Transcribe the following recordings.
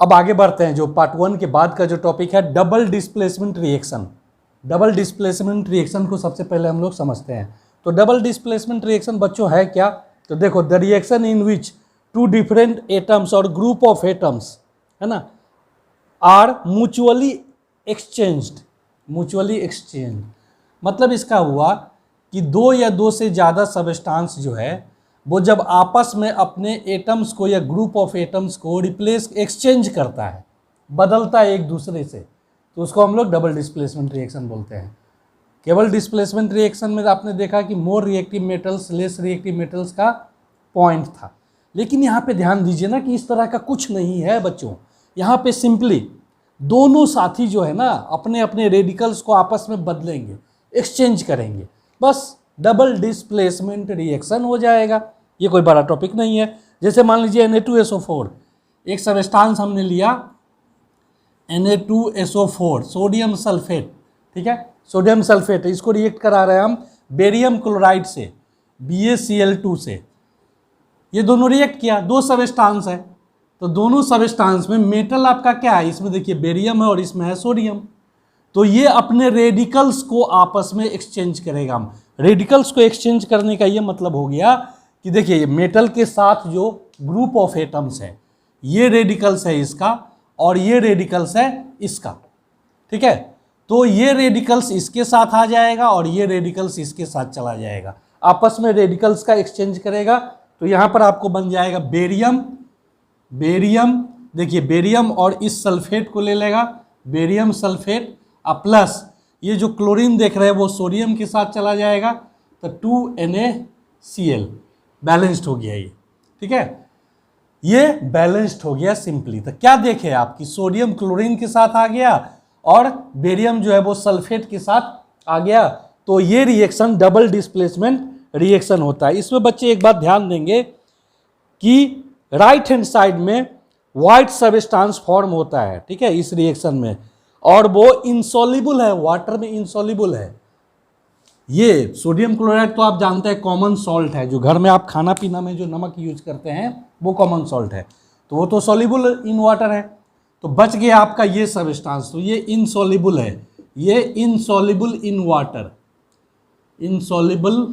अब आगे बढ़ते हैं, जो पार्ट 1 के बाद का जो टॉपिक है double displacement reaction. Double displacement reaction को सबसे पहले हम लोग समझते हैं। तो डबल डिस्प्लेसमेंट रिएक्शन बच्चों है क्या? तो देखो, the reaction in which two different atoms और ग्रुप ऑफ एटम्स, है ना, are mutually exchanged. Mutually exchange मतलब इसका हुआ कि दो या दो से ज़्यादा सबस्टांस जो है वो जब आपस में अपने एटम्स को या ग्रुप ऑफ एटम्स को रिप्लेस एक्सचेंज करता है, बदलता है एक दूसरे से, तो उसको हम लोग डबल डिस्प्लेसमेंट रिएक्शन बोलते हैं। केवल डिस्प्लेसमेंट रिएक्शन में आपने देखा कि more reactive metals less reactive metals का पॉइंट था, लेकिन यहाँ पे ध्यान दीजिए ना कि इस तरह का कुछ नहीं है बच्चों। यहाँ पे सिंपली दोनों साथी जो है ना अपने अपने रेडिकल्स को आपस में बदलेंगे, एक्सचेंज करेंगे, बस डबल डिस्प्लेसमेंट रिएक्शन हो जाएगा। ये कोई बड़ा टॉपिक नहीं है। जैसे मान लीजिए Na2SO4, एक सबस्टांस हमने लिया Na2SO4 सोडियम सल्फेट, ठीक है, सोडियम सल्फेट, इसको रिएक्ट करा रहे हैं हम बेरियम क्लोराइड से, BaCl2 से। ये दोनों रिएक्ट किया, दो सबस्टांस है, तो दोनों सबस्टांस में मेटल आपका क्या है, इसमें देखिए बेरियम है और इसमें है सोडियम। तो ये अपने रेडिकल्स को आपस में एक्सचेंज करेगा। हम रेडिकल्स को एक्सचेंज करने का ये मतलब हो गया कि देखिए ये मेटल के साथ जो ग्रुप ऑफ एटम्स है, ये रेडिकल्स है इसका और ये रेडिकल्स है इसका, ठीक है। तो ये रेडिकल्स इसके साथ आ जाएगा और ये रेडिकल्स इसके साथ चला जाएगा, आपस में रेडिकल्स का एक्सचेंज करेगा। तो यहाँ पर आपको बन जाएगा बेरियम, देखिए बेरियम और इस सल्फेट को ले लेगा, बेरियम सल्फेट प्लस ये जो क्लोरीन देख रहे हैं वो सोडियम के साथ चला जाएगा, तो 2NaCl बैलेंस्ड हो गया ये, ठीक है, ये बैलेंस्ड हो गया सिंपली। तो क्या देखे आप कि सोडियम क्लोरीन के साथ आ गया और बेरियम जो है वो सल्फेट के साथ आ गया। तो ये रिएक्शन डबल डिस्प्लेसमेंट रिएक्शन होता है। इसमें बच्चे एक बात ध्यान देंगे कि राइट हैंड साइड में वाइट सबस्टांस फॉर्म होता है, ठीक है, इस रिएक्शन में, और वो इंसॉल्युबल है, वाटर में इंसॉल्युबल है। ये सोडियम क्लोराइड तो आप जानते हैं कॉमन सॉल्ट है, जो घर में आप खाना पीना में जो नमक यूज करते हैं वो कॉमन सॉल्ट है, तो वो तो सॉल्युबल इन वाटर है। तो बच गया आपका ये सबस्टांस, तो ये इनसॉल्युबल है, ये insoluble in water, insoluble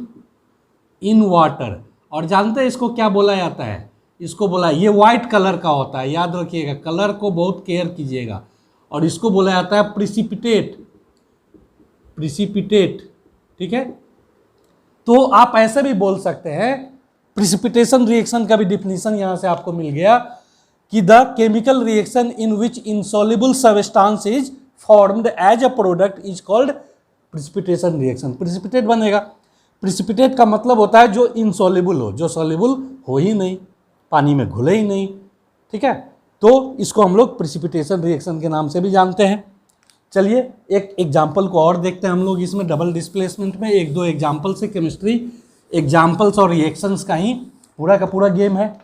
in water. और जानते हैं इसको क्या बोला जाता है? इसको बोला, ये वाइट कलर का होता है, याद रखिएगा, कलर को बहुत केयर कीजिएगा। और इसको बोला जाता है प्रिसिपिटेट, ठीक है। तो आप ऐसे भी बोल सकते हैं, प्रिसिपिटेशन रिएक्शन का भी डिफिनीशन यहाँ से आपको मिल गया कि the chemical reaction in which insoluble substance is formed as a product is called precipitation reaction. Precipitate बनेगा, प्रिसिपिटेट का मतलब होता है जो इनसॉल्युबल हो, जो सॉल्युबल हो ही नहीं, पानी में घुले ही नहीं, ठीक है। तो इसको हम लोग प्रिसिपिटेशन रिएक्शन के नाम से भी जानते हैं। चलिए एक एग्जाम्पल को और देखते हैं हम लोग इसमें डबल डिस्प्लेसमेंट में। एक दो एग्जाम्पल से, केमिस्ट्री एग्जाम्पल्स और रिएक्शंस का ही पूरा का पूरा गेम है,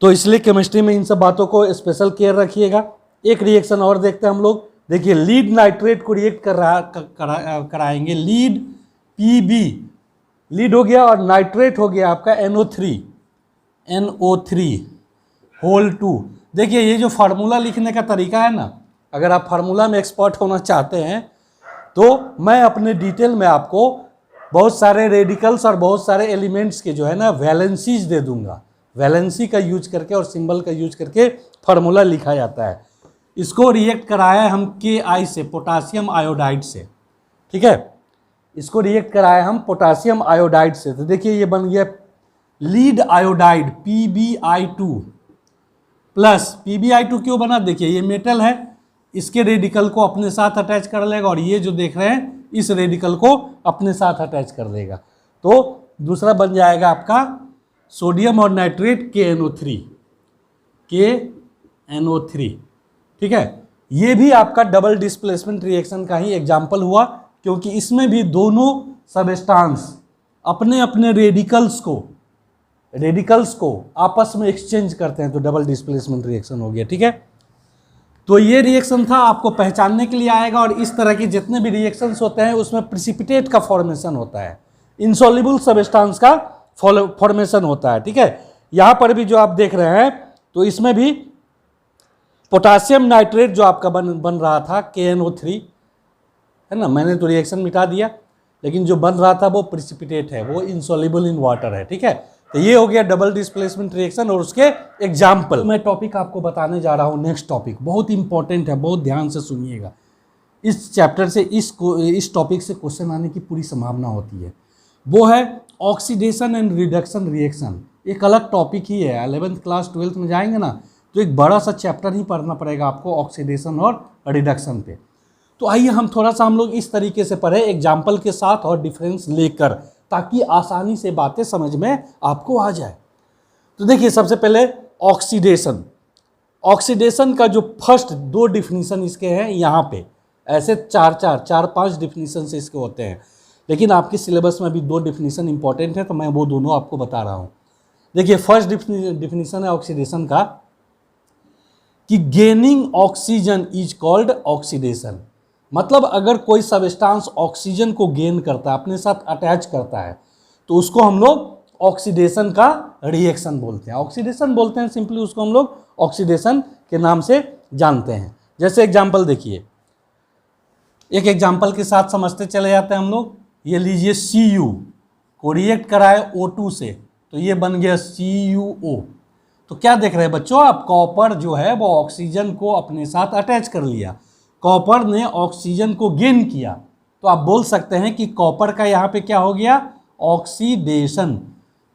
तो इसलिए केमिस्ट्री में इन सब बातों को स्पेशल केयर रखिएगा। एक रिएक्शन और देखते हैं हम लोग, देखिए लीड नाइट्रेट को रिएक्ट कराएंगे, लीड Pb, लीड हो गया, और नाइट्रेट हो गया आपका NO3 होल 2। देखिए ये जो फार्मूला लिखने का तरीका है ना, अगर आप फार्मूला में एक्सपर्ट होना चाहते हैं तो मैं अपने डिटेल में आपको बहुत सारे रेडिकल्स और बहुत सारे एलिमेंट्स के जो है ना वैलेंसीज दे दूंगा। वैलेंसी का यूज करके और सिंबल का यूज करके फार्मूला लिखा जाता है। इसको रिएक्ट कराया है हम Ki से, पोटासियम आयोडाइड से, ठीक है, इसको रिएक्ट कराया हम पोटासियम आयोडाइड से। तो देखिए ये बन गया lead iodide PbI2 plus, PbI2 क्यों बना? देखिए ये मेटल है, इसके रेडिकल को अपने साथ अटैच कर लेगा और ये जो देख रहे हैं इस रेडिकल को अपने साथ अटैच कर देगा। तो दूसरा बन जाएगा आपका सोडियम और नाइट्रेट KNO3, ठीक है। ये भी आपका डबल डिस्प्लेसमेंट रिएक्शन का ही एग्जाम्पल हुआ, क्योंकि इसमें भी दोनों सबस्टांस अपने अपने रेडिकल्स को आपस में एक्सचेंज करते हैं, तो डबल डिस्प्लेसमेंट रिएक्शन हो गया, ठीक है। तो ये रिएक्शन था, आपको पहचानने के लिए आएगा। और इस तरह के जितने भी रिएक्शंस होते हैं उसमें प्रिसिपिटेट का फॉर्मेशन होता है, इनसॉल्युबल सबस्टांस का फॉर्मेशन होता है, ठीक है। यहाँ पर भी जो आप देख रहे हैं तो इसमें भी पोटासियम नाइट्रेट जो आपका बन रहा था KNO3, है ना, मैंने तो रिएक्शन मिटा दिया, लेकिन जो बन रहा था वो प्रिसिपिटेट है, वो इनसॉल्युबल इन वाटर है, ठीक है। तो ये हो गया डबल डिस्प्लेसमेंट रिएक्शन और उसके एग्जाम्पल। मैं टॉपिक आपको बताने जा रहा हूँ, नेक्स्ट टॉपिक बहुत इंपॉर्टेंट है, बहुत ध्यान से सुनिएगा। इस चैप्टर से इस टॉपिक से क्वेश्चन आने की पूरी संभावना होती है। वो है ऑक्सीडेशन एंड रिडक्शन रिएक्शन। एक अलग टॉपिक ही है, 11th क्लास 12th में जाएंगे ना तो एक बड़ा सा चैप्टर ही पढ़ना पड़ेगा आपको ऑक्सीडेशन और रिडक्शन पे। तो आइए हम लोग इस तरीके से पढ़े एग्जाम्पल के साथ और डिफरेंस लेकर, ताकि आसानी से बातें समझ में आपको आ जाए। तो देखिए सबसे पहले ऑक्सीडेशन। ऑक्सीडेशन का जो फर्स्ट 2 डिफिनीशन इसके हैं यहाँ पे, ऐसे 4-5 डिफिनीशन से इसके होते हैं, लेकिन आपके सिलेबस में अभी 2 डिफिनीशन इंपॉर्टेंट है तो मैं वो दोनों आपको बता रहा हूँ। देखिए फर्स्ट डिफिनीशन है ऑक्सीडेशन का कि gaining oxygen is called oxidation. मतलब अगर कोई सबस्टांस ऑक्सीजन को गेन करता है, अपने साथ अटैच करता है, तो उसको हम लोग ऑक्सीडेशन का रिएक्शन बोलते हैं। ऑक्सीडेशन बोलते हैं सिंपली उसको हम लोग ऑक्सीडेशन के नाम से जानते हैं। जैसे एग्जांपल देखिए, एक एग्जांपल के साथ समझते चले जाते हैं हम लोग। ये लीजिए Cu को रिएक्ट कराए O2 से, तो ये बन गया CuO। तो क्या देख रहे हैं बच्चों आप, कॉपर जो है वो ऑक्सीजन को अपने साथ अटैच कर लिया, कॉपर ने ऑक्सीजन को गेन किया, तो आप बोल सकते हैं कि कॉपर का यहाँ पे क्या हो गया, ऑक्सीडेशन।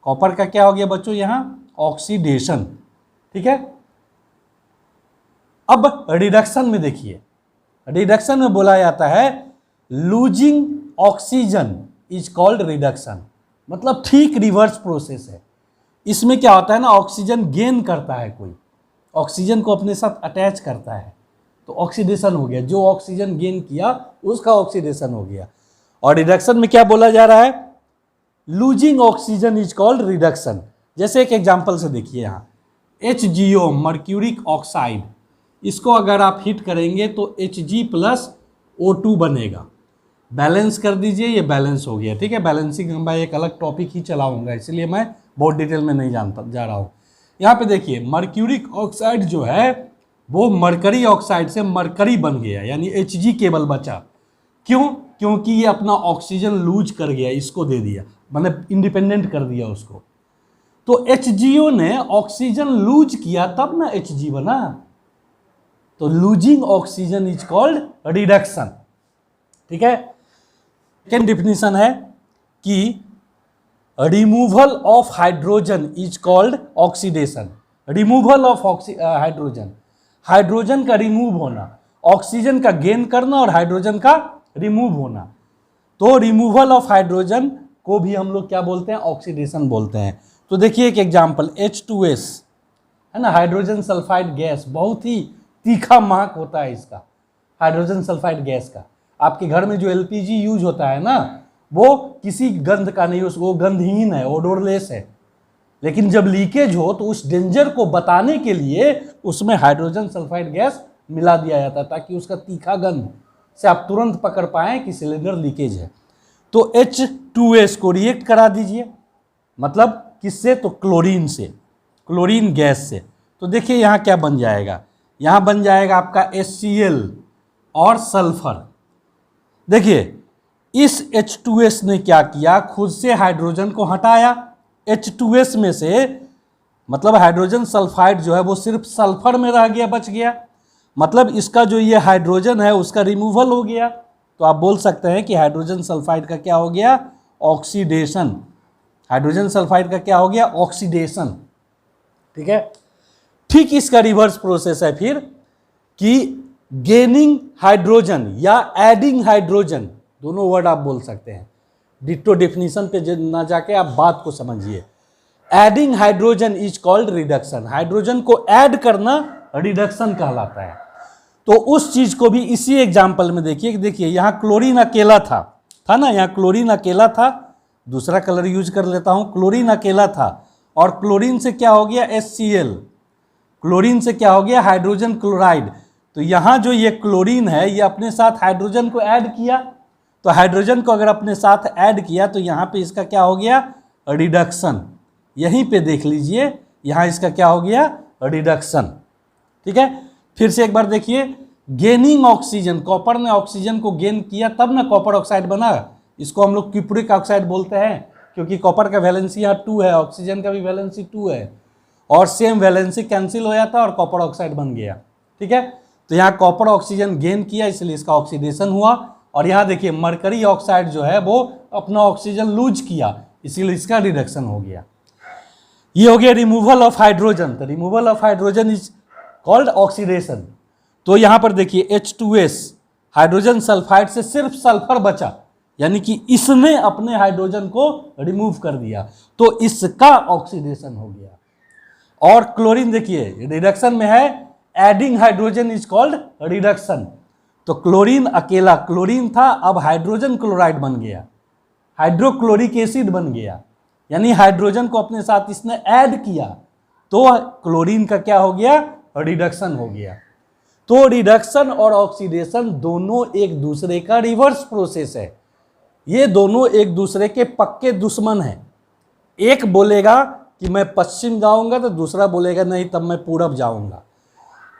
कॉपर का क्या हो गया बच्चों यहाँ, ऑक्सीडेशन, ठीक है। अब रिडक्शन में देखिए, रिडक्शन में बोला जाता है losing oxygen is called reduction. मतलब ठीक रिवर्स प्रोसेस है। इसमें क्या होता है ना, ऑक्सीजन गेन करता है, कोई ऑक्सीजन को अपने साथ अटैच करता है तो ऑक्सीडेशन हो गया, जो ऑक्सीजन गेन किया उसका ऑक्सीडेशन हो गया। और रिडक्शन में क्या बोला जा रहा है, losing oxygen is called reduction. जैसे एक एग्जांपल से देखिए यहाँ HgO मर्क्यूरिक ऑक्साइड, इसको अगर आप हीट करेंगे तो Hg+O2 बनेगा। बैलेंस कर दीजिए, ये बैलेंस हो गया, ठीक है। बैलेंसिंग मैं एक अलग टॉपिक ही चलाऊंगा, इसलिए मैं बहुत डिटेल में नहीं जा रहा हूँ। यहाँ पे देखिए मर्क्यूरिक ऑक्साइड जो है वो मरकरी ऑक्साइड से मरकरी बन गया, यानी Hg केवल बचा। क्यों? क्योंकि ये अपना ऑक्सीजन लूज कर गया, इसको दे दिया, मतलब इंडिपेंडेंट कर दिया उसको। तो HgO ने ऑक्सीजन लूज किया तब ना Hg बना। तो losing oxygen is called reduction, ठीक है। सेकेंड डिफिनीशन है कि removal of hydrogen is called oxidation. Removal of hydrogen, hydrogen का रिमूव होना, ऑक्सीजन का गेन करना और हाइड्रोजन का रिमूव होना। तो रिमूवल ऑफ हाइड्रोजन को भी हम लोग क्या बोलते हैं, ऑक्सीडेशन बोलते हैं। तो देखिए एक एग्जांपल H2S है ना, हाइड्रोजन सल्फाइड गैस, बहुत ही तीखा महक होता है इसका, हाइड्रोजन सल्फाइड गैस का। आपके घर में जो LPG यूज होता है ना, वो किसी गंध का नहीं, वो गंधहीन है, ओडोरलेस है। लेकिन जब लीकेज हो तो उस डेंजर को बताने के लिए उसमें हाइड्रोजन सल्फाइड गैस मिला दिया जाता है, ताकि उसका तीखा गंध से आप तुरंत पकड़ पाएं कि सिलेंडर लीकेज है। तो H2S को रिएक्ट करा दीजिए, मतलब किससे, तो क्लोरीन से, क्लोरीन गैस से। तो देखिए यहाँ क्या बन जाएगा, यहाँ बन जाएगा आपका HCl और सल्फर। देखिए इस H2S ने क्या किया, खुद से हाइड्रोजन को हटाया H2S में से, मतलब हाइड्रोजन सल्फाइड जो है वो सिर्फ सल्फर में रह गया, बच गया। मतलब इसका जो ये हाइड्रोजन है उसका रिमूवल हो गया। तो आप बोल सकते हैं कि हाइड्रोजन सल्फाइड का क्या हो गया, ऑक्सीडेशन। हाइड्रोजन सल्फाइड का क्या हो गया, ऑक्सीडेशन, ठीक है। ठीक इसका रिवर्स प्रोसेस है फिर कि गेनिंग हाइड्रोजन या एडिंग हाइड्रोजन, दोनों वर्ड आप बोल सकते हैं। डिट्टो डेफिनेशन पे ना जाके आप बात को समझिए। Adding hydrogen is called reduction. Hydrogen को ऐड करना रिडक्शन कहलाता है। तो उस चीज को भी इसी एग्जांपल में देखिए, देखिए यहाँ क्लोरीन अकेला था ना, यहाँ क्लोरीन अकेला था, दूसरा कलर यूज कर लेता हूँ, क्लोरीन अकेला था और क्लोरीन से क्या हो गया, HCl, क्लोरीन से क्या हो गया, हाइड्रोजन क्लोराइड। तो यहाँ जो ये क्लोरीन है ये अपने साथ हाइड्रोजन को ऐड किया, तो हाइड्रोजन को अगर अपने साथ ऐड किया तो यहाँ पे इसका क्या हो गया, रिडक्शन। यहीं पे देख लीजिए, यहाँ इसका क्या हो गया, रिडक्शन, ठीक है। फिर से एक बार देखिए, गेनिंग ऑक्सीजन, कॉपर ने ऑक्सीजन को गेन किया तब ना कॉपर ऑक्साइड बना। इसको हम लोग क्यूप्रिक ऑक्साइड बोलते हैं, क्योंकि कॉपर का वैलेंसी यहाँ 2 है, ऑक्सीजन का भी वैलेंसी 2 है, और सेम वैलेंसी कैंसिल हो जाता और कॉपर ऑक्साइड बन गया। ठीक है, तो यहाँ कॉपर ऑक्सीजन गेन किया इसलिए इसका ऑक्सीडेशन हुआ। और यहाँ देखिए मरकरी ऑक्साइड जो है वो अपना ऑक्सीजन लूज किया, इसीलिए इसका रिडक्शन हो गया। ये हो गया रिमूवल ऑफ हाइड्रोजन। तो removal of hydrogen is called oxidation. तो यहाँ पर देखिए H2S, हाइड्रोजन सल्फाइड से सिर्फ सल्फर बचा, यानी कि इसने अपने हाइड्रोजन को रिमूव कर दिया, तो इसका ऑक्सीडेशन हो गया। और क्लोरीन देखिए रिडक्शन में है, adding hydrogen is called reduction. तो क्लोरीन अकेला क्लोरीन था, अब हाइड्रोजन क्लोराइड बन गया, हाइड्रोक्लोरिक एसिड बन गया, यानी हाइड्रोजन को अपने साथ इसने ऐड किया, तो क्लोरीन का क्या हो गया, रिडक्शन हो गया। तो रिडक्शन और ऑक्सीडेशन दोनों एक दूसरे का रिवर्स प्रोसेस है। ये दोनों एक दूसरे के पक्के दुश्मन हैं। एक बोलेगा कि मैं पश्चिम जाऊंगा तो दूसरा बोलेगा नहीं तब मैं पूरब जाऊंगा।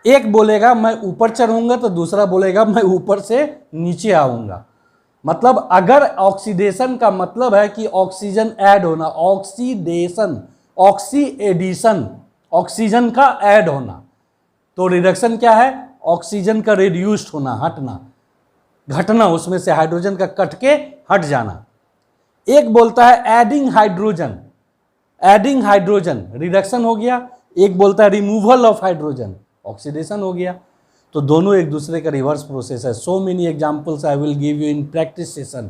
एक बोलेगा मैं ऊपर चढ़ूंगा तो दूसरा बोलेगा मैं ऊपर से नीचे आऊंगा। मतलब अगर ऑक्सीडेशन का मतलब है कि ऑक्सीजन ऐड होना, ऑक्सीडेशन, ऑक्सी एडिशन, ऑक्सीजन का ऐड होना, तो रिडक्शन क्या है, ऑक्सीजन का रिड्यूस्ड होना, हटना, घटना, उसमें से हाइड्रोजन का कट के हट जाना। एक बोलता है adding hydrogen, adding hydrogen reduction हो गया, एक बोलता है रिमूवल ऑफ हाइड्रोजन, ऑक्सीडेशन हो गया। तो दोनों एक दूसरे का रिवर्स प्रोसेस है। So many examples I will give you in practice session.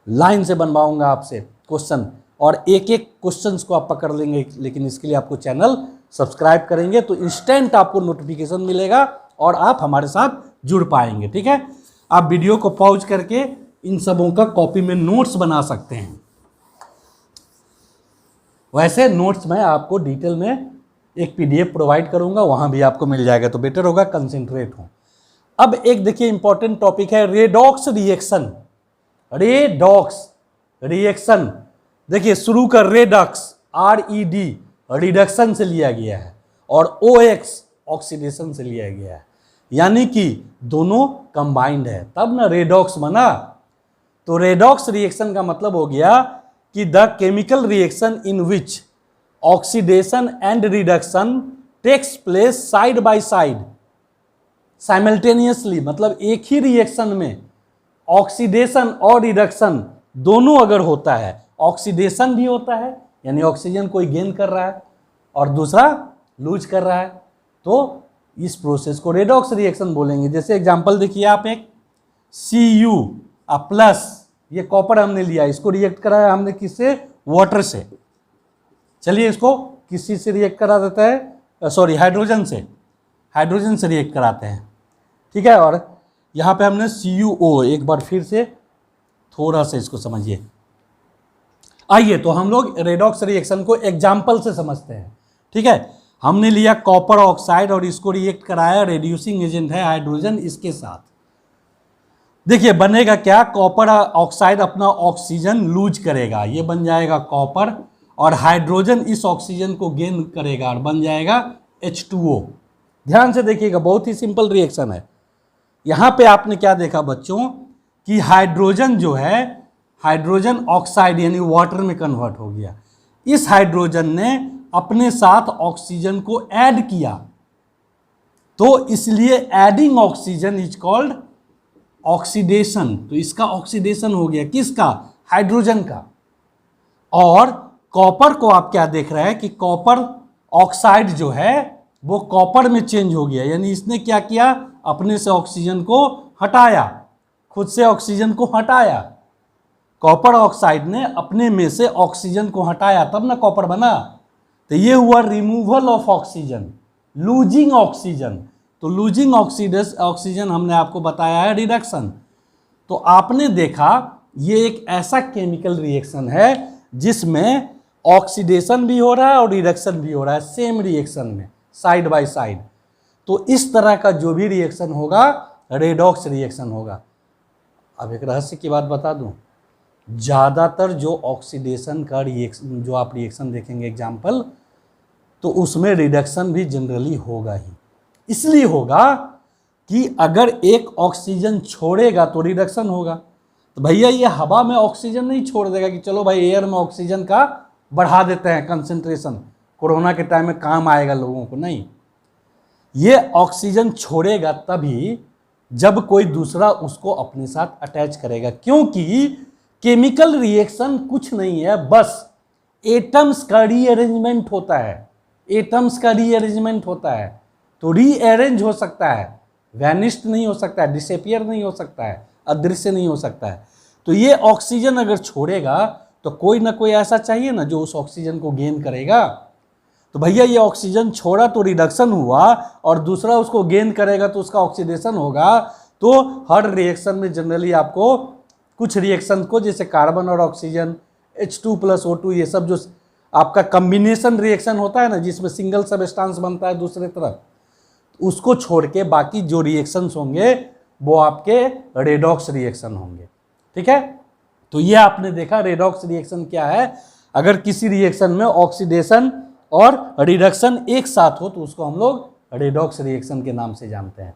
Line से बनवाऊंगा आपसे क्वेश्चन, और एक एक क्वेश्चंस को आप पकड़ लेंगे, लेकिन इसके लिए आपको चैनल सब्सक्राइब करेंगे तो इंस्टेंट आपको नोटिफिकेशन मिलेगा और आप हमारे साथ जुड़ पाएंगे। ठीक है, आप वीडियो को पॉज करके इन सबों का कॉपी में नोट्स बना सकते हैं। वैसे नोट्स मैं आपको डिटेल में एक PDF प्रोवाइड करूंगा, वहां भी आपको मिल जाएगा, तो बेटर होगा कंसंट्रेट हो। अब एक देखिए इंपॉर्टेंट टॉपिक है रेडॉक्स रिएक्शन। रेडॉक्स रिएक्शन देखिए शुरू कर रेडक्स, RED रिडक्शन से लिया गया है, और OX ऑक्सीडेशन से लिया गया है, यानी कि दोनों कंबाइंड है, तब ना रेडॉक्स बना। तो रेडॉक्स रिएक्शन का मतलब हो गया कि the chemical reaction in which oxidation and reduction takes place side by side simultaneously. मतलब एक ही रिएक्शन में ऑक्सीडेशन और रिडक्शन दोनों अगर होता है, ऑक्सीडेशन भी होता है यानी ऑक्सीजन कोई गेन कर रहा है और दूसरा लूज कर रहा है, तो इस प्रोसेस को रेडॉक्स रिएक्शन बोलेंगे। जैसे एग्जांपल देखिए आप, एक Cu प्लस, ये कॉपर हमने लिया, इसको रिएक्ट कराया हमने किससे, वाटर से। चलिए इसको किसी से रिएक्ट करा देता है, सॉरी हाइड्रोजन से, हाइड्रोजन से रिएक्ट कराते हैं। ठीक है, और यहाँ पे हमने CuO, एक बार फिर से थोड़ा सा इसको समझिए। आइए तो हम लोग रेडॉक्स रिएक्शन को एग्जाम्पल से समझते हैं। ठीक है, हमने लिया कॉपर ऑक्साइड और इसको रिएक्ट कराया, रेड्यूसिंग एजेंट है हाइड्रोजन, इसके साथ देखिए बनेगा क्या, कॉपर ऑक्साइड अपना ऑक्सीजन लूज करेगा, ये बन जाएगा कॉपर, और हाइड्रोजन इस ऑक्सीजन को गेन करेगा और बन जाएगा H2O। ध्यान से देखिएगा, बहुत ही सिंपल रिएक्शन है। यहाँ पे आपने क्या देखा बच्चों कि हाइड्रोजन जो है, हाइड्रोजन ऑक्साइड यानी वाटर में कन्वर्ट हो गया। इस हाइड्रोजन ने अपने साथ ऑक्सीजन को ऐड किया, तो इसलिए adding oxygen is called oxidation. तो इसका ऑक्सीडेशन हो गया, किसका, हाइड्रोजन का। और कॉपर को आप क्या देख रहे हैं कि कॉपर ऑक्साइड जो है वो कॉपर में चेंज हो गया, यानी इसने क्या किया, अपने से ऑक्सीजन को हटाया, खुद से ऑक्सीजन को हटाया। कॉपर ऑक्साइड ने अपने में से ऑक्सीजन को हटाया, तब ना कॉपर बना। तो ये हुआ removal of oxygen, losing oxygen. तो लूजिंग ऑक्सीजन हमने आपको बताया है रिडक्शन। तो आपने देखा ये एक ऐसा केमिकल रिएक्शन है जिसमें ऑक्सीडेशन भी हो रहा है और रिडक्शन भी हो रहा है सेम रिएक्शन में, साइड बाय साइड। तो इस तरह का जो भी रिएक्शन होगा रेडॉक्स रिएक्शन होगा। अब एक रहस्य की बात बता दूं, ज़्यादातर जो ऑक्सीडेशन का रिएक्शन, जो आप रिएक्शन देखेंगे एग्जाम्पल, तो उसमें रिडक्शन भी जनरली होगा ही। इसलिए होगा कि अगर एक ऑक्सीजन छोड़ेगा तो रिडक्शन होगा। तो भैया ये हवा में ऑक्सीजन नहीं छोड़ देगा कि चलो भाई एयर में ऑक्सीजन का बढ़ा देते हैं कंसंट्रेशन, कोरोना के टाइम में काम आएगा लोगों को, नहीं। ये ऑक्सीजन छोड़ेगा तभी जब कोई दूसरा उसको अपने साथ अटैच करेगा, क्योंकि केमिकल रिएक्शन कुछ नहीं है, बस एटम्स का रीअरेंजमेंट होता है। एटम्स का रीअरेंजमेंट होता है, तो रीअरेंज हो सकता है, वैनिश्ड नहीं हो सकता है, डिसअपियर नहीं हो सकता है, अदृश्य नहीं हो सकता है। तो ये ऑक्सीजन अगर छोड़ेगा तो कोई ना कोई ऐसा चाहिए ना जो उस ऑक्सीजन को गेन करेगा। तो भैया ये ऑक्सीजन छोड़ा तो रिडक्शन हुआ, और दूसरा उसको गेन करेगा तो उसका ऑक्सीडेशन होगा। तो हर रिएक्शन में जनरली आपको कुछ रिएक्शन को, जैसे कार्बन और ऑक्सीजन, H2+O2, ये सब जो आपका कम्बिनेशन रिएक्शन होता है ना, जिसमें सिंगल सबस्टांस बनता है दूसरे तरफ, उसको छोड़ के बाकी जो रिएक्शंस होंगे वो आपके रेडॉक्स रिएक्शन होंगे। ठीक है, तो ये आपने देखा रेडॉक्स रिएक्शन क्या है। अगर किसी रिएक्शन में ऑक्सीडेशन और रिडक्शन एक साथ हो तो उसको हम लोग रेडॉक्स रिएक्शन के नाम से जानते हैं।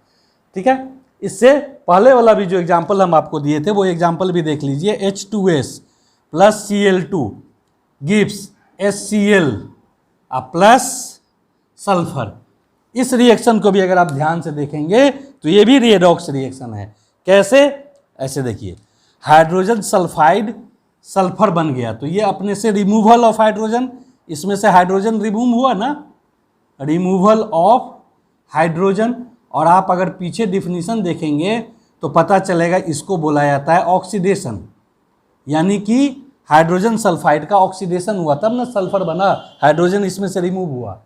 ठीक है, इससे पहले वाला भी जो एग्जाम्पल हम आपको दिए थे वो एग्जाम्पल भी देख लीजिए। H2S + Cl2 gives HCl plus sulphur. इस रिएक्शन को भी अगर आप ध्यान से देखेंगे तो ये भी रेडॉक्स रिएक्शन है। कैसे? ऐसे देखिए, हाइड्रोजन सल्फाइड सल्फर बन गया, तो ये अपने से रिमूवल ऑफ हाइड्रोजन, इसमें से हाइड्रोजन रिमूव हुआ ना, रिमूवल ऑफ हाइड्रोजन। और आप अगर पीछे डिफिनीशन देखेंगे तो पता चलेगा इसको बोला जाता है ऑक्सीडेशन, यानी कि हाइड्रोजन सल्फाइड का ऑक्सीडेशन हुआ तब ना सल्फर बना, हाइड्रोजन इसमें से रिमूव हुआ।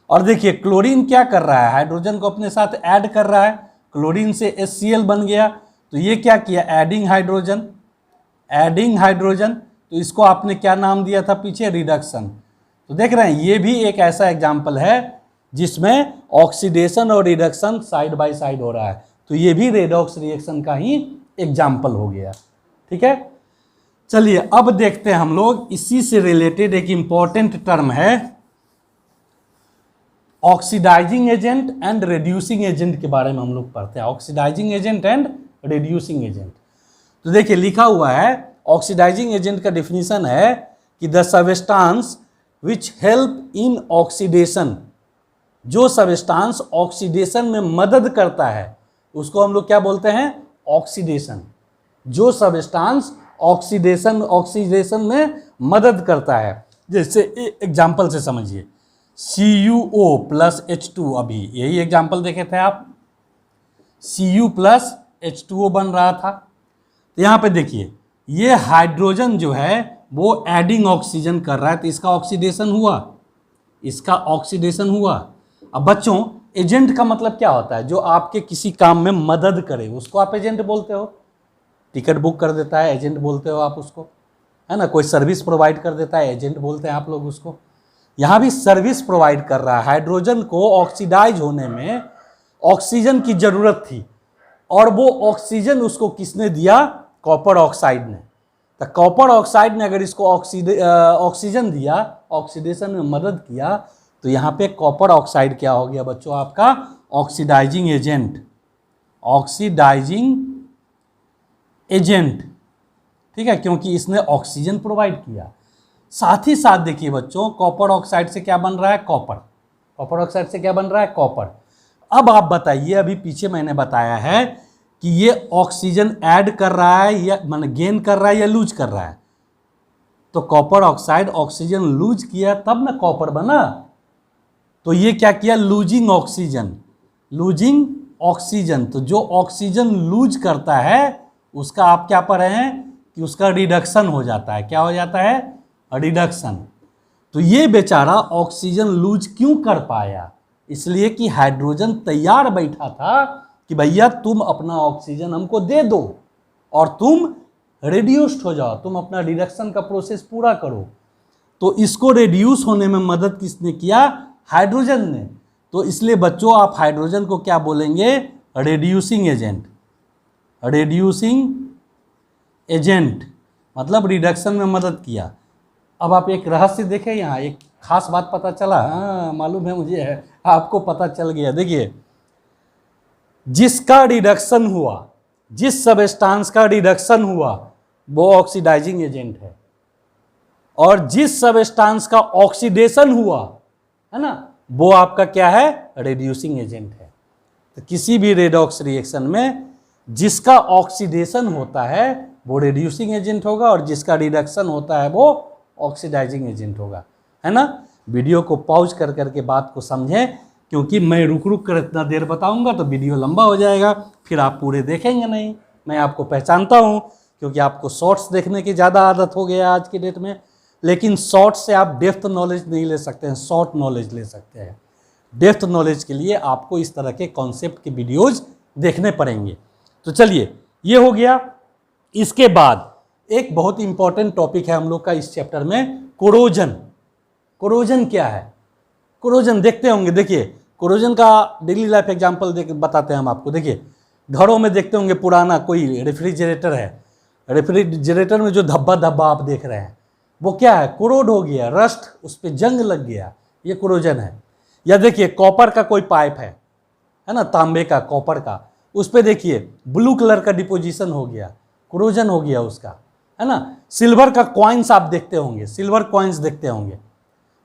और देखिए क्लोरीन क्या कर रहा है, हाइड्रोजन को अपने साथ ऐड कर रहा है, क्लोरीन से HCl बन गया, तो ये क्या किया, एडिंग हाइड्रोजन, एडिंग हाइड्रोजन। तो इसको आपने क्या नाम दिया था पीछे, रिडक्शन। तो देख रहे हैं ये भी एक ऐसा एग्जाम्पल है जिसमें ऑक्सीडेशन और रिडक्शन साइड बाय साइड हो रहा है, तो ये भी रेडॉक्स रिएक्शन का ही एग्जाम्पल हो गया। ठीक है, चलिए अब देखते हैं हम लोग इसी से रिलेटेड एक इंपॉर्टेंट टर्म है oxidising agent and reducing agent के बारे में हम लोग पढ़ते हैं। Oxidising agent and reducing agent, तो देखिए लिखा हुआ है ऑक्सीडाइजिंग एजेंट का डिफिनीशन है कि the substance which help in oxidation, जो सबस्टांस ऑक्सीडेशन में मदद करता है उसको हम लोग क्या बोलते हैं, ऑक्सीडेशन। जो सबस्टांस ऑक्सीडेशन में मदद करता है, जैसे एग्जाम्पल से समझिए CuO + H2, अभी यही एग्जाम्पल देखे थे आप, Cu + H2O बन रहा था। तो यहाँ पे देखिए ये हाइड्रोजन जो है वो एडिंग ऑक्सीजन कर रहा है, तो इसका ऑक्सीडेशन हुआ, इसका ऑक्सीडेशन हुआ। अब बच्चों एजेंट का मतलब क्या होता है, जो आपके किसी काम में मदद करे उसको आप एजेंट बोलते हो। टिकट बुक कर देता है एजेंट बोलते हो आप उसको, है ना। कोई सर्विस प्रोवाइड कर देता है एजेंट बोलते हैं आप लोग उसको। यहाँ भी सर्विस प्रोवाइड कर रहा है, हाइड्रोजन को ऑक्सीडाइज होने में ऑक्सीजन की ज़रूरत थी, और वो ऑक्सीजन उसको किसने दिया, कॉपर ऑक्साइड ने। तो कॉपर ऑक्साइड ने अगर इसको ऑक्सीजन दिया, ऑक्सीडेशन में मदद किया, तो यहाँ पे कॉपर ऑक्साइड क्या हो गया बच्चों, आपका ऑक्सीडाइजिंग एजेंट, ऑक्सीडाइजिंग एजेंट। ठीक है, क्योंकि इसने ऑक्सीजन प्रोवाइड किया। साथ ही साथ देखिए बच्चों, कॉपर ऑक्साइड से क्या बन रहा है, कॉपर। कॉपर ऑक्साइड से क्या बन रहा है, कॉपर। अब आप बताइए, अभी पीछे मैंने बताया है कि ये ऑक्सीजन ऐड कर रहा है या माने गेन कर रहा है या लूज कर रहा है। तो कॉपर ऑक्साइड ऑक्सीजन लूज किया तब ना कॉपर बना, तो ये क्या किया, लूजिंग ऑक्सीजन, लूजिंग ऑक्सीजन। तो जो ऑक्सीजन लूज करता है उसका आप क्या पढ़े हैं कि उसका रिडक्शन हो जाता है। क्या हो जाता है, रिडक्शन। तो ये बेचारा ऑक्सीजन लूज क्यों कर पाया, इसलिए कि हाइड्रोजन तैयार बैठा था कि भैया तुम अपना ऑक्सीजन हमको दे दो और तुम रिड्यूस्ड हो जाओ, तुम अपना रिडक्शन का प्रोसेस पूरा करो। तो इसको रिड्यूस होने में मदद किसने किया, हाइड्रोजन ने। तो इसलिए बच्चों आप हाइड्रोजन को क्या बोलेंगे, रिड्यूसिंग एजेंट। रिड्यूसिंग एजेंट मतलब रिडक्शन में मदद किया। अब आप एक रहस्य देखें, यहाँ एक खास बात पता चला, हाँ मालूम है मुझे, है आपको पता चल गया। देखिए जिसका रिडक्शन हुआ, जिस सबस्टांस का रिडक्शन हुआ वो ऑक्सीडाइजिंग एजेंट है, और जिस सबस्टांस का ऑक्सीडेशन हुआ है ना वो आपका क्या है, रिड्यूसिंग एजेंट है। तो किसी भी रेडॉक्स रिएक्शन में जिसका ऑक्सीडेशन होता है वो रिड्यूसिंग एजेंट होगा और जिसका रिडक्शन होता है वो ऑक्सीडाइजिंग एजेंट होगा, है ना। वीडियो को पॉज कर करके बात को समझें, क्योंकि मैं रुक रुक कर इतना देर बताऊंगा तो वीडियो लंबा हो जाएगा, फिर आप पूरे देखेंगे नहीं। मैं आपको पहचानता हूँ क्योंकि आपको शॉर्ट्स देखने की ज़्यादा आदत हो गया आज की डेट में, लेकिन शॉर्ट्स से आप डेप्थ नॉलेज नहीं ले सकते हैं, शॉर्ट नॉलेज ले सकते हैं। डेप्थ नॉलेज के लिए आपको इस तरह के कॉन्सेप्ट के वीडियोज़ देखने पड़ेंगे। तो चलिए ये हो गया। इसके बाद एक बहुत इंपॉर्टेंट टॉपिक है हम लोग का इस चैप्टर में, कोरोजन। कोरोजन क्या है, कोरोजन देखते होंगे। देखिए कोरोजन का डेली लाइफ एग्जांपल बताते हैं हम आपको। देखिए घरों में देखते होंगे पुराना कोई रेफ्रिजरेटर है, रेफ्रिजरेटर में जो धब्बा धब्बा आप देख रहे हैं वो क्या है, कोरोड हो गया, रस्ट, उस पर जंग लग गया, ये कोरोजन है। या देखिए कॉपर का कोई पाइप है ना, तांबे का, कॉपर का, उस पर देखिए ब्लू कलर का डिपोजिशन हो गया, कोरोजन हो गया उसका, है ना। सिल्वर का कॉइन्स आप देखते होंगे, सिल्वर कॉइन्स देखते होंगे,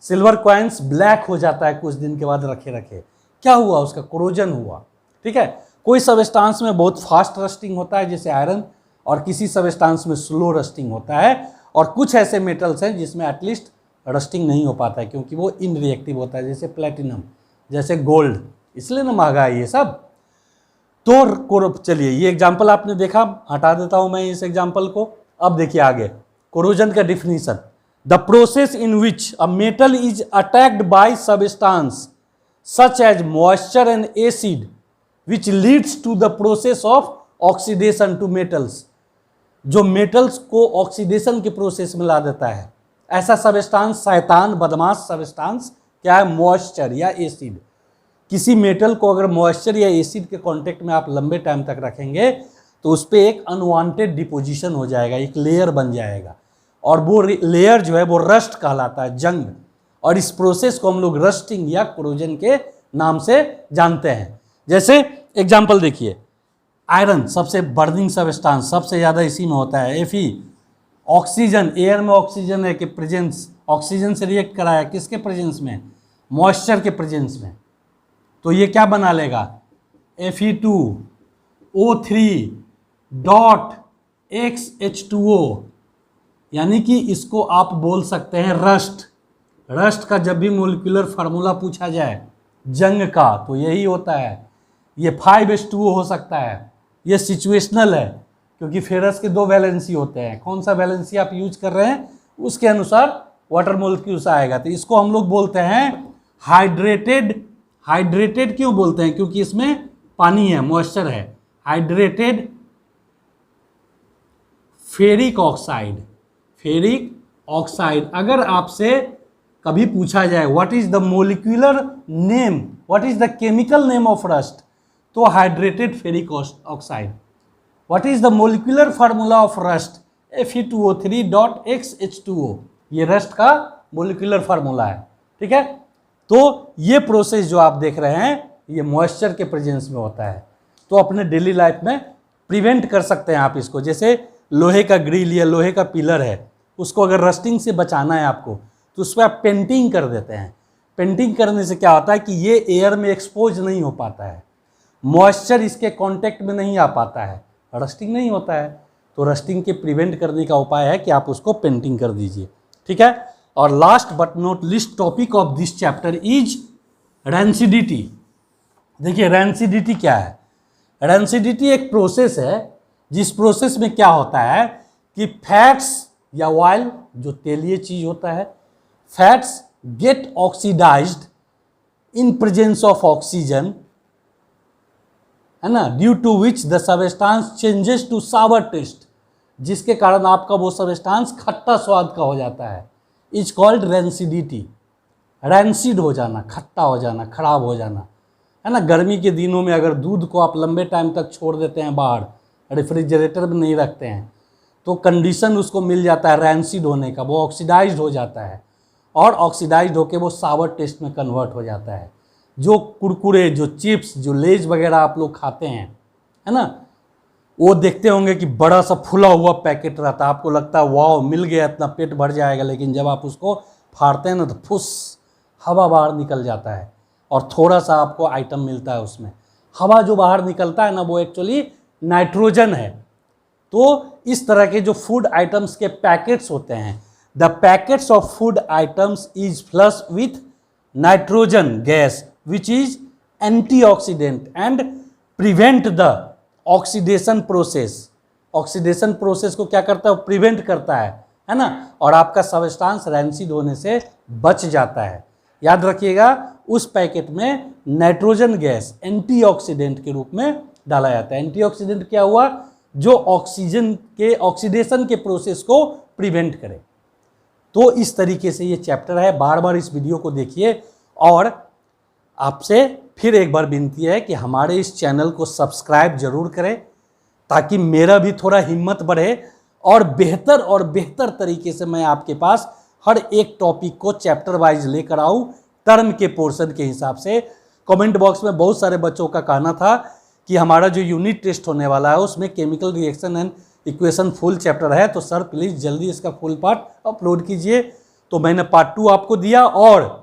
सिल्वर कॉइन्स ब्लैक हो जाता है कुछ दिन के बाद रखे रखे, क्या हुआ, उसका कोरोजन हुआ। ठीक है, कोई सबस्टांस में बहुत फास्ट रस्टिंग होता है जैसे आयरन, और किसी सबस्टांस में स्लो रस्टिंग होता है, और कुछ ऐसे मेटल्स हैं जिसमें एटलीस्ट रस्टिंग नहीं हो पाता है क्योंकि वो इनरिएक्टिव होता है, जैसे प्लेटिनम, जैसे गोल्ड, इसलिए ना महंगा है ये सब। तो चलिए ये एग्जाम्पल आपने देखा, हटा देता हूं मैं इस एग्जाम्पल को। अब देखिए आगे कोरोजन का definition, the process in which a metal is attacked by substance such as moisture and acid which leads to the process of oxidation to metals, जो मेटल्स को ऑक्सीडेशन के प्रोसेस में ला देता है, ऐसा सबस्टांस, शैतान बदमाश सबस्टांस क्या है, मॉइस्चर या एसिड। किसी मेटल को अगर मॉइस्चर या एसिड के कांटेक्ट में आप लंबे टाइम तक रखेंगे तो उस पर एक अनवांटेड डिपोजिशन हो जाएगा, एक लेयर बन जाएगा, और वो लेयर जो है वो रस्ट कहलाता है, जंग। और इस प्रोसेस को हम लोग रस्टिंग या कोरोजन के नाम से जानते हैं। जैसे एग्जाम्पल देखिए, आयरन सबसे बर्निंग सबस्टांस, सबसे ज़्यादा इसी में होता है। Fe, ऑक्सीजन, एयर में ऑक्सीजन है कि प्रेजेंस, ऑक्सीजन से रिएक्ट कराया किसके प्रेजेंस में, मॉइस्चर के प्रेजेंस में, तो ये क्या बना लेगा, Fe2O3 डॉट XH2O, यानी कि इसको आप बोल सकते हैं रस्ट। रस्ट का जब भी मोलिकुलर फार्मूला पूछा जाए जंग का तो यही होता है। ये 5H2O हो सकता है, ये सिचुएशनल है क्योंकि फेरस के 2 वैलेंसी होते हैं, कौन सा वैलेंसी आप यूज कर रहे हैं उसके अनुसार वाटर मोलिक्यूल्स आएगा। तो इसको हम लोग बोलते हैं हाइड्रेटेड। हाइड्रेटेड क्यों बोलते हैं, क्योंकि इसमें पानी है, मॉइस्चर है। Hydrated ferric oxide, ferric oxide. अगर आपसे कभी पूछा जाए what is the molecular name, what is the chemical name of rust, तो hydrated ferric oxide. What is the molecular formula of rust, Fe2O3.XH2O, ये रस्ट का मोलिकुलर फार्मूला है। ठीक है, तो ये प्रोसेस जो आप देख रहे हैं ये मॉइस्चर के प्रेजेंस में होता है। तो अपने डेली लाइफ में प्रिवेंट कर सकते हैं आप इसको। जैसे लोहे का ग्रिल या लोहे का पिलर है, उसको अगर रस्टिंग से बचाना है आपको तो उस पर आप पेंटिंग कर देते हैं। पेंटिंग करने से क्या होता है कि ये एयर में एक्सपोज नहीं हो पाता है, मॉइस्चर इसके कांटेक्ट में नहीं आ पाता है, रस्टिंग नहीं होता है। तो रस्टिंग के प्रिवेंट करने का उपाय है कि आप उसको पेंटिंग कर दीजिए। ठीक है, और last but not least topic of this chapter is rancidity. देखिए रैंसिडिटी क्या है, रैंसिडिटी एक प्रोसेस है जिस प्रोसेस में क्या होता है कि फैट्स या ऑयल, जो तेलीय चीज होता है, fats get oxidised in presence of oxygen, है ना, due to which the substance changes to sour taste, जिसके कारण आपका वो सबस्टांस खट्टा स्वाद का हो जाता है, इज कॉल्ड रैंसिडिटी। रैंसिड हो जाना, खट्टा हो जाना, खराब हो जाना, है ना। गर्मी के दिनों में अगर दूध को आप लंबे टाइम तक छोड़ देते हैं बाहर, रेफ्रिजरेटर में नहीं रखते हैं, तो कंडीशन उसको मिल जाता है रैंसिड होने का, वो ऑक्सीडाइज्ड हो जाता है, और ऑक्सीडाइज्ड होकर वो सावर टेस्ट में कन्वर्ट हो जाता है, जो कुरकुरे, जो चिप्स, जो लेज वगैरह आप लोग खाते हैं, है ना, वो देखते होंगे कि बड़ा सा फुला हुआ पैकेट रहता है, आपको लगता है वाह मिल गया, इतना पेट भर जाएगा, लेकिन जब आप उसको फाड़ते हैं ना तो फुस हवा बाहर निकल जाता है और थोड़ा सा आपको आइटम मिलता है उसमें। हवा जो बाहर निकलता है ना वो एक्चुअली नाइट्रोजन है। तो इस तरह के जो फूड आइटम्स के पैकेट्स होते हैं, the packets of food items is flush with nitrogen gas which is antioxidant and prevent the oxidation process. Oxidation process को क्या करता है, प्रिवेंट करता है ना, और आपका सब्सटेंस रैंसिड होने से बच जाता है। याद रखिएगा उस पैकेट में नाइट्रोजन गैस एंटीऑक्सीडेंट के रूप में डाला जाता है। एंटीऑक्सीडेंट क्या हुआ, जो ऑक्सीजन के ऑक्सीडेशन के प्रोसेस को प्रिवेंट करे। तो इस तरीके से ये चैप्टर है, बार बार इस वीडियो को देखिए। और आपसे फिर एक बार विनती है कि हमारे इस चैनल को सब्सक्राइब जरूर करें ताकि मेरा भी थोड़ा हिम्मत बढ़े और बेहतर तरीके से मैं आपके पास हर एक टॉपिक को चैप्टर वाइज लेकर आऊँ, टर्म के पोर्शन के हिसाब से। कमेंट बॉक्स में बहुत सारे बच्चों का कहना था कि हमारा जो यूनिट टेस्ट होने वाला है उसमें chemical reaction and equation full chapter है, तो सर प्लीज़ जल्दी इसका फुल पार्ट अपलोड कीजिए। तो मैंने पार्ट 2 आपको दिया और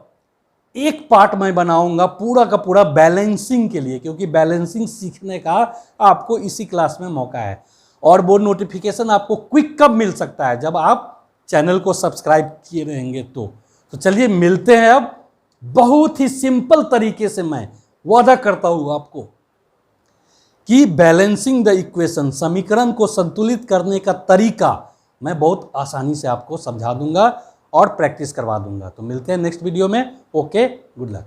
एक पार्ट मैं बनाऊंगा पूरा का पूरा बैलेंसिंग के लिए, क्योंकि बैलेंसिंग सीखने का आपको इसी क्लास में मौका है। और वो नोटिफिकेशन आपको क्विक कब मिल सकता है, जब आप चैनल को सब्सक्राइब किए रहेंगे। तो चलिए मिलते हैं अब बहुत ही सिंपल तरीके से। मैं वादा करता हूँ आपको कि बैलेंसिंग द इक्वेशन, समीकरण को संतुलित करने का तरीका मैं बहुत आसानी से आपको समझा दूंगा और प्रैक्टिस करवा दूंगा। तो मिलते हैं नेक्स्ट वीडियो में। Okay, good luck.